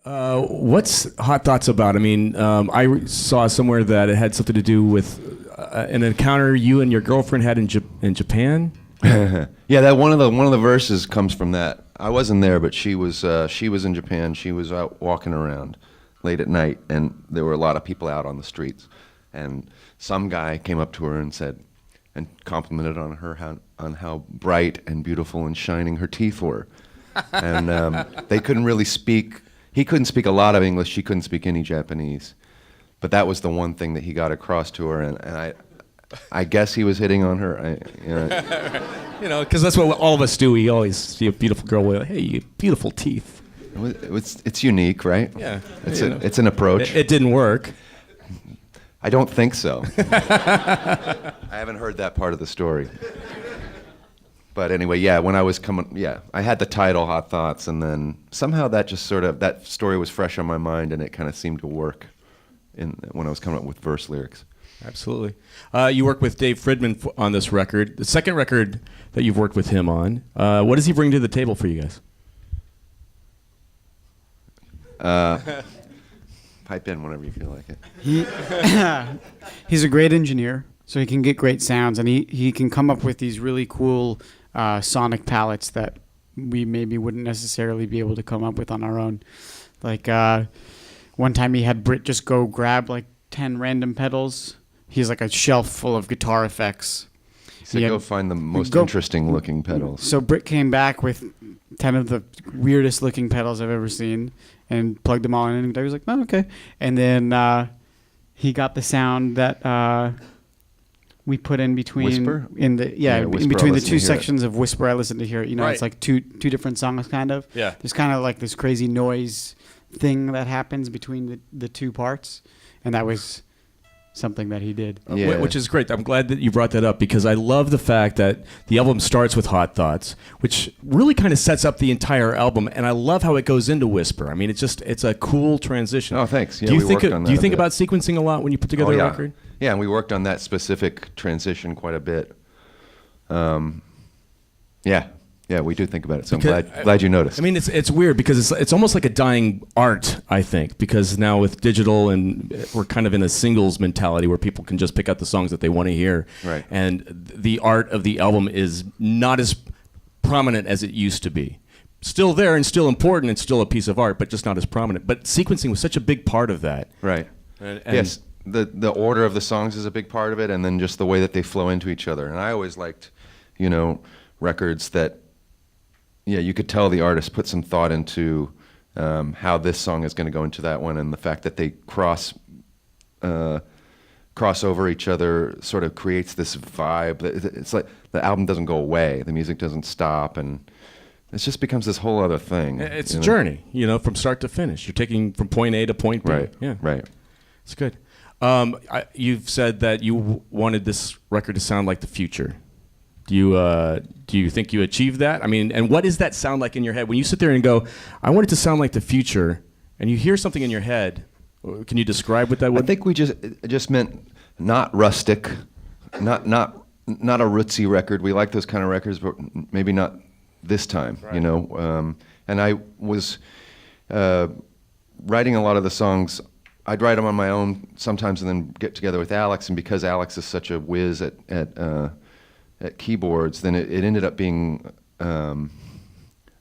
What's Hot Thoughts about? I mean, saw somewhere that it had something to do with an encounter you and your girlfriend had in Japan. Yeah, that one of the verses comes from that. I wasn't there, but she was in Japan. She was out walking around late at night, and there were a lot of people out on the streets. And some guy came up to her and said, and complimented on how bright and beautiful and shining her teeth were. And they couldn't really speak. He couldn't speak a lot of English. She couldn't speak any Japanese. But that was the one thing that he got across to her, and I guess he was hitting on her. Because that's what all of us do. We always see a beautiful girl. We're like, hey, you beautiful teeth. It's unique, right? Yeah. It's an approach. It didn't work. I don't think so. I haven't heard that part of the story. But anyway, yeah, when I was I had the title Hot Thoughts, and then somehow that story was fresh on my mind, and it kind of seemed to work when I was coming up with verse lyrics. Absolutely. You work with Dave Friedman on this record, the second record that you've worked with him on. What does he bring to the table for you guys? Pipe in whenever you feel like it. He's a great engineer, so he can get great sounds, and he can come up with these really cool sonic palettes that we maybe wouldn't necessarily be able to come up with on our own. Like one time he had Britt just go grab like 10 random pedals. He's like a shelf full of guitar effects. He said go find the most interesting looking pedals. So Britt came back with 10 of the weirdest looking pedals I've ever seen and plugged them all in, and I was like, oh, okay. And then he got the sound that we put in between Whisper? in Whisper, between the to two hear sections of Whisper I Listen to Hear It. Right. It's like two different songs kind of. Yeah. There's kind of like this crazy noise thing that happens between the two parts, and that was something that he did. Which is great. I'm glad that you brought that up, because I love the fact that the album starts with Hot Thoughts, which really kind of sets up the entire album, and I love how it goes into Whisper. I mean, it's a cool transition. Oh, thanks. Yeah, do you we worked on that do you a think bit. about sequencing a lot when you put together a record? Yeah, and we worked on that specific transition quite a bit. Yeah, we do think about it. So I'm glad you noticed. I mean, it's weird because it's almost like a dying art, I think, because now with digital and we're kind of in a singles mentality where people can just pick out the songs that they want to hear. Right. And the art of the album is not as prominent as it used to be. Still there and still important and still a piece of art, but just not as prominent. But sequencing was such a big part of that. Right. And yes, the order of the songs is a big part of it, and then just the way that they flow into each other. And I always liked, records that, you could tell the artist put some thought into how this song is going to go into that one, and the fact that they cross over each other sort of creates this vibe. It's like the album doesn't go away, the music doesn't stop, and it just becomes this whole other thing. It's a journey, from start to finish. You're taking from point A to point B. Right. Yeah. Right. It's good. You've said that you wanted this record to sound like the future. Do you think you achieved that? I mean, and what does that sound like in your head when you sit there and go, "I want it to sound like the future," and you hear something in your head? Can you describe what that would? I think we just meant not rustic, not a rootsy record. We like those kind of records, but maybe not this time. Right. And I was writing a lot of the songs. I'd write them on my own sometimes, and then get together with Alex. And because Alex is such a whiz at keyboards, then it ended up being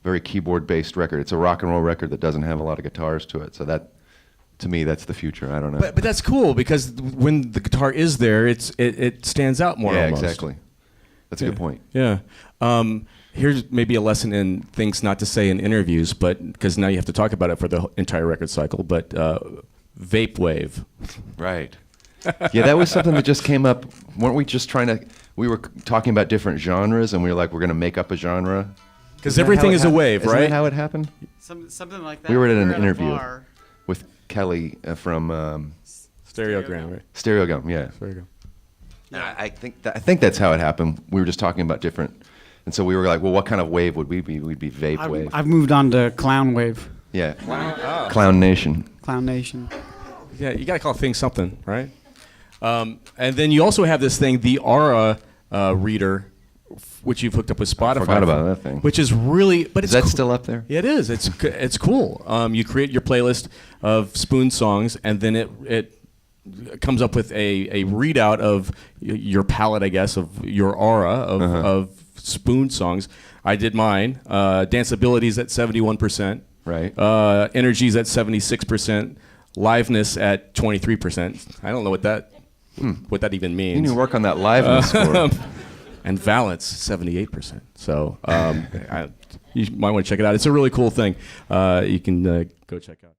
very keyboard-based record. It's a rock and roll record that doesn't have a lot of guitars to it. So that, to me, that's the future. I don't know. But that's cool, because when the guitar is there, it stands out more. Yeah, almost. exactly. That's a good point. Yeah. Here's maybe a lesson in things not to say in interviews, but because now you have to talk about it for the entire record cycle. But vape wave. Right. Yeah, that was something that just came up. Weren't we just we were talking about different genres, and we were like, we're going to make up a genre? Because everything is a wave, right? Isn't that how it happened? Something like that. We were at an interview bar. with Kelly from Stereogram, right? Stereogum, yeah. Stereogram. I think that's how it happened. We were just talking about different, and so we were like, well, what kind of wave would we be? We'd be vape wave. I've moved on to Clown Wave. Yeah. Clown Nation. Clown Nation. Yeah, you got to call things something, right? And then you also have this thing, the Aura reader, which you've hooked up with Spotify. forgot about that thing. Which is really, but Is it's that still up there? Yeah, it is. It's cool. You create your playlist of Spoon songs, and then it comes up with a readout of your palette, I guess, of your aura of Spoon songs. I did mine. Danceability's at 71%. Right. Energy's at 76%. Liveness at 23%. I don't know what that even means. You need to work on that liveness score. And Valence, 78%. So you might want to check it out. It's a really cool thing. You can go check out.